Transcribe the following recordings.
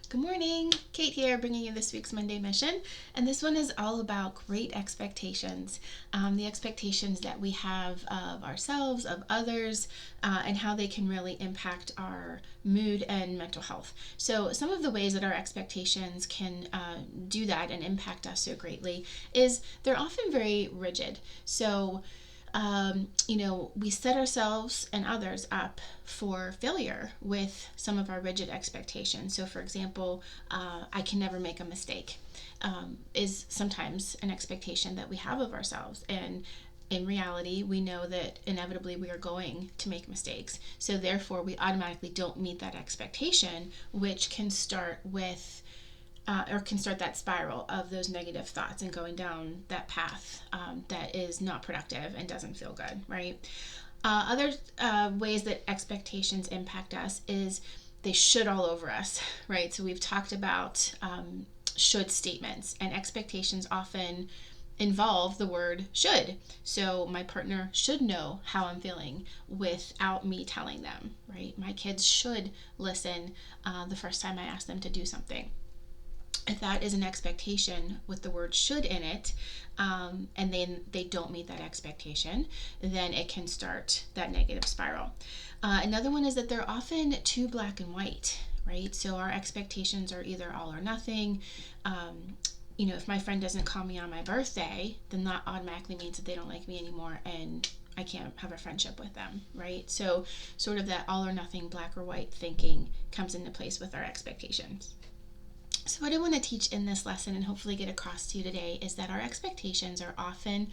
Good morning. Kate here, bringing you this week's Monday Mission. And this one is all about great expectations, the expectations that we have of ourselves, of others, and how they can really impact our mood and mental health. So, some of the ways that our expectations can do that and impact us so greatly is they're often very rigid. So, we set ourselves and others up for failure with some of our rigid expectations. So, for example, I can never make a mistake is sometimes an expectation that we have of ourselves. And in reality, we know that inevitably we are going to make mistakes. So, therefore, we automatically don't meet that expectation, which can start with or can start that spiral of those negative thoughts and going down that path that is not productive and doesn't feel good, right? Other ways that expectations impact us is they should all over us, right? So we've talked about should statements, and expectations often involve the word should. So my partner should know how I'm feeling without me telling them, right? My kids should listen the first time I ask them to do something. If that is an expectation with the word should in it, and then they don't meet that expectation, then it can start that negative spiral. Another one is that they're often too black and white, right? So our expectations are either all or nothing. If my friend doesn't call me on my birthday, then that automatically means that they don't like me anymore and I can't have a friendship with them, right? So, sort of that all or nothing, black or white thinking comes into place with our expectations. So, what I want to teach in this lesson and hopefully get across to you today is that our expectations are often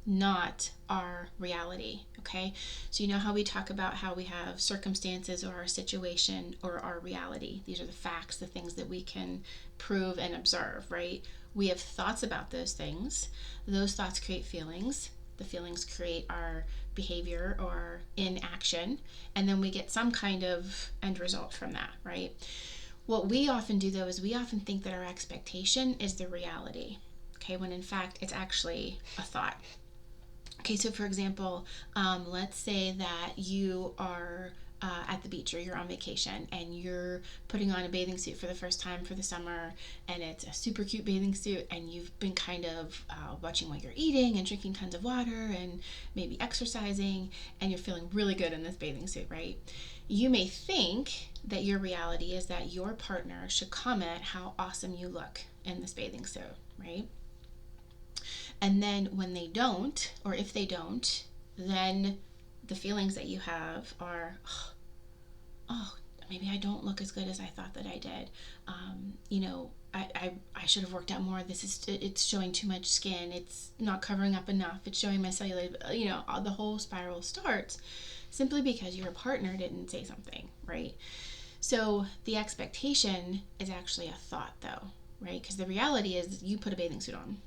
not our reality. Okay, so you know how we talk about how we have circumstances or our situation or our reality. These are the facts, the things that we can prove and observe, right? We have thoughts about those things. Those thoughts create feelings. The feelings create our behavior or inaction, and then we get some kind of end result from that, right? What we often do though is we often think that our expectation is the reality, okay, when in fact it's actually a thought. Okay, so for example, let's say that you are at the beach or you're on vacation and you're putting on a bathing suit for the first time for the summer, and it's a super cute bathing suit, and you've been kind of watching what you're eating and drinking tons of water and maybe exercising, and you're feeling really good in this bathing suit, right? You may think that your reality is that your partner should comment how awesome you look in this bathing suit, right? And then when they don't, or if they don't, then the feelings that you have are, oh, maybe I don't look as good as I thought that I did. I should have worked out more. It's showing too much skin. It's not covering up enough. It's showing my cellulite. The whole spiral starts simply because your partner didn't say something, right? So the expectation is actually a thought, though, right? Because the reality is you put a bathing suit on.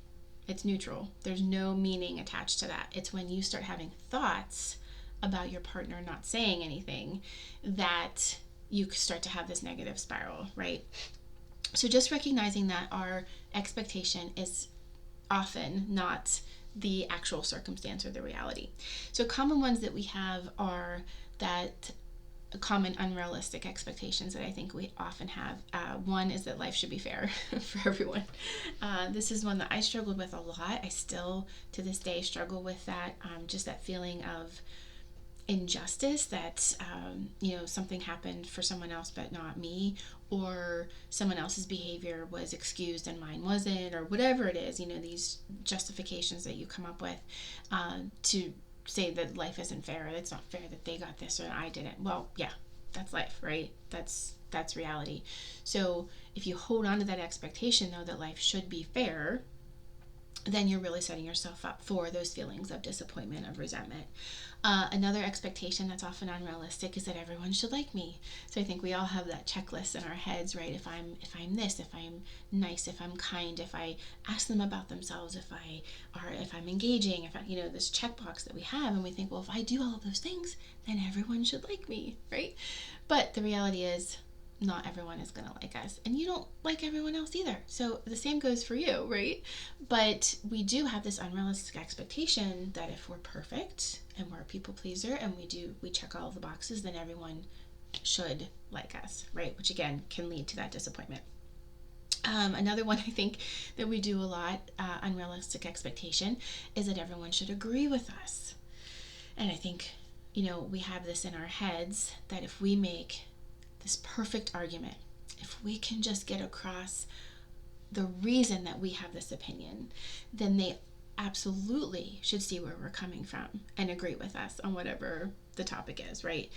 It's neutral. There's no meaning attached to that. It's when you start having thoughts about your partner not saying anything that you start to have this negative spiral, right? So just recognizing that our expectation is often not the actual circumstance or the reality. So common ones that we have are that common unrealistic expectations that I think we often have. One is that life should be fair for everyone. This is one that I struggled with a lot. I still, to this day, struggle with that. Just that feeling of injustice that something happened for someone else but not me, or someone else's behavior was excused and mine wasn't, or whatever it is. These justifications that you come up with to say that life isn't fair, or it's not fair that they got this or I didn't. Well, yeah, that's life, right? That's reality. So if you hold on to that expectation, though, that life should be fair, then you're really setting yourself up for those feelings of disappointment, of resentment. Another expectation that's often unrealistic is that everyone should like me. So I think we all have that checklist in our heads, right? If I'm this, if I'm nice, if I'm kind, if I ask them about themselves, if I'm engaging, this checkbox that we have, and we think, well, if I do all of those things, then everyone should like me, right? But the reality is, not everyone is going to like us, and you don't like everyone else either. So the same goes for you, right? But we do have this unrealistic expectation that if we're perfect and we're a people pleaser and we check all of the boxes, then everyone should like us, right? Which again can lead to that disappointment. Another one I think that we do a lot, unrealistic expectation, is that everyone should agree with us. And I think, we have this in our heads that if we make this perfect argument, if we can just get across the reason that we have this opinion, then they absolutely should see where we're coming from and agree with us on whatever the topic is, right?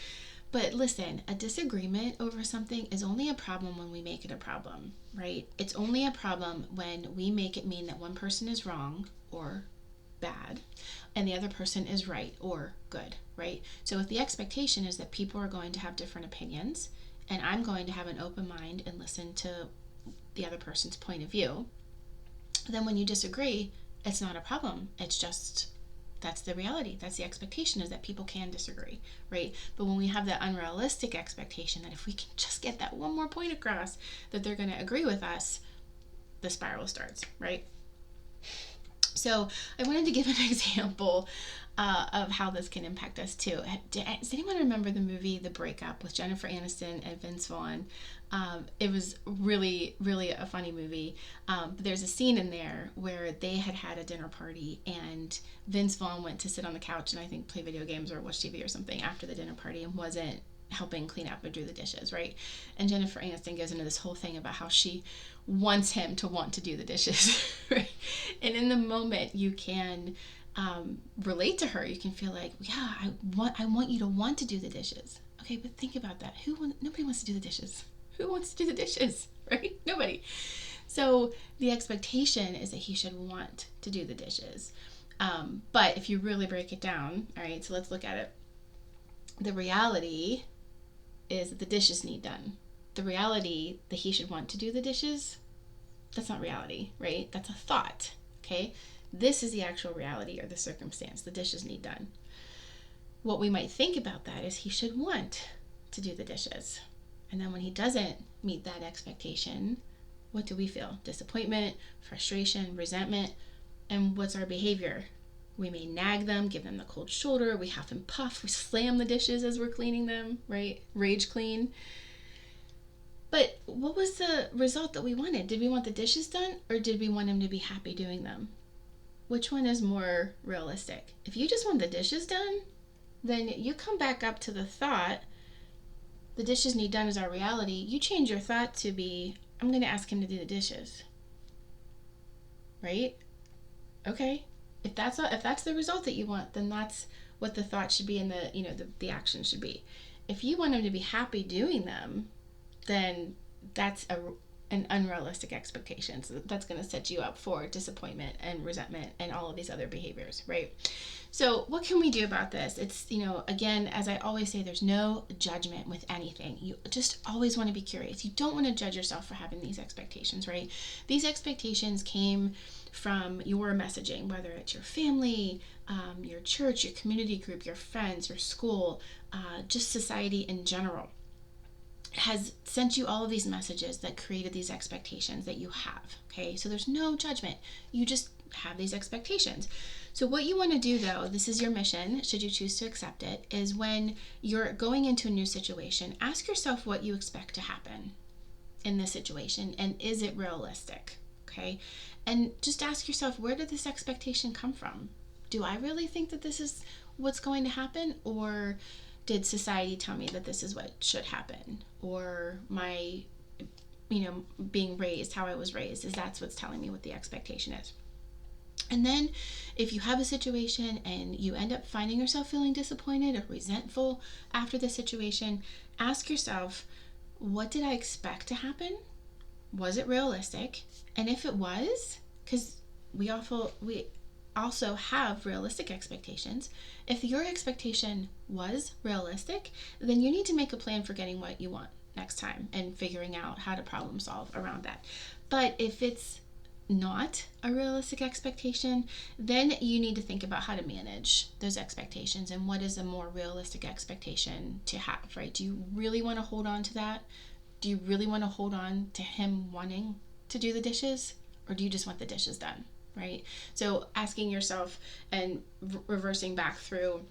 But listen, a disagreement over something is only a problem when we make it a problem, right? It's only a problem when we make it mean that one person is wrong or bad and the other person is right or good, right? So if the expectation is that people are going to have different opinions and I'm going to have an open mind and listen to the other person's point of view, then when you disagree, it's not a problem. It's just, that's the reality. That's the expectation, is that people can disagree, right? But when we have that unrealistic expectation that if we can just get that one more point across that they're going to agree with us, the spiral starts, right? So I wanted to give an example of how this can impact us too. Does anyone remember the movie The Breakup with Jennifer Aniston and Vince Vaughn? It was really, really a funny movie. But there's a scene in there where they had a dinner party and Vince Vaughn went to sit on the couch and I think play video games or watch TV or something after the dinner party and wasn't helping clean up or do the dishes, right? And Jennifer Aniston goes into this whole thing about how she wants him to want to do the dishes, right? And in the moment, you can relate to her. You can feel like, yeah, I want you to want to do the dishes. Okay, but think about that. Nobody wants to do the dishes. Who wants to do the dishes, right? Nobody. So the expectation is that he should want to do the dishes. But if you really break it down, all right, so let's look at it. The reality is that the dishes need done. The reality that he should want to do the dishes, that's not reality, right? That's a thought, okay? This is the actual reality or the circumstance. The dishes need done. What we might think about that is he should want to do the dishes. And then when he doesn't meet that expectation, what do we feel? Disappointment, frustration, resentment. And what's our behavior? We may nag them, give them the cold shoulder, we huff and puff, we slam the dishes as we're cleaning them, right? Rage clean. But what was the result that we wanted? Did we want the dishes done or did we want him to be happy doing them? Which one is more realistic? If you just want the dishes done, then you come back up to the thought, the dishes need done is our reality. You change your thought to be, I'm going to ask him to do the dishes. Right? Okay. If that's the result that you want, then that's what the thought should be and the action should be. If you want him to be happy doing them, then that's an unrealistic expectation. So that's going to set you up for disappointment and resentment and all of these other behaviors, right? So what can we do about this? It's, again, as I always say, there's no judgment with anything. You just always want to be curious. You don't want to judge yourself for having these expectations, right? These expectations came from your messaging, whether it's your family, your church, your community group, your friends, your school, just society in general has sent you all of these messages that created these expectations that you have, okay? So there's no judgment. You just have these expectations. So what you want to do, though, this is your mission, should you choose to accept it, is when you're going into a new situation, ask yourself what you expect to happen in this situation, and is it realistic, okay? And just ask yourself, where did this expectation come from? Do I really think that this is what's going to happen, or did society tell me that this is what should happen? Or my, being raised, how I was raised, is that's what's telling me what the expectation is. And then if you have a situation and you end up finding yourself feeling disappointed or resentful after the situation, ask yourself, what did I expect to happen? Was it realistic? And if it was, because we also have realistic expectations. If your expectation was realistic, then you need to make a plan for getting what you want next time and figuring out how to problem solve around that. But if it's not a realistic expectation, then you need to think about how to manage those expectations and what is a more realistic expectation to have, right? Do you really want to hold on to that? Do you really want to hold on to him wanting to do the dishes, or do you just want the dishes done? Right? So asking yourself and reversing back through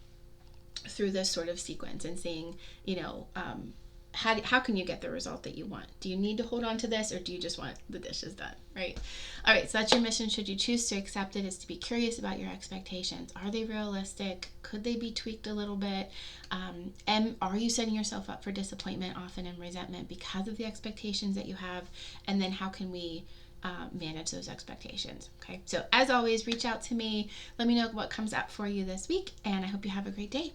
this sort of sequence and seeing, how can you get the result that you want? Do you need to hold on to this, or do you just want the dishes done, right? All right, so that's your mission. Should you choose to accept it, is to be curious about your expectations. Are they realistic? Could they be tweaked a little bit? And are you setting yourself up for disappointment often and resentment because of the expectations that you have? And then how can we manage those expectations? Okay, so as always, reach out to me. Let me know what comes up for you this week, and I hope you have a great day.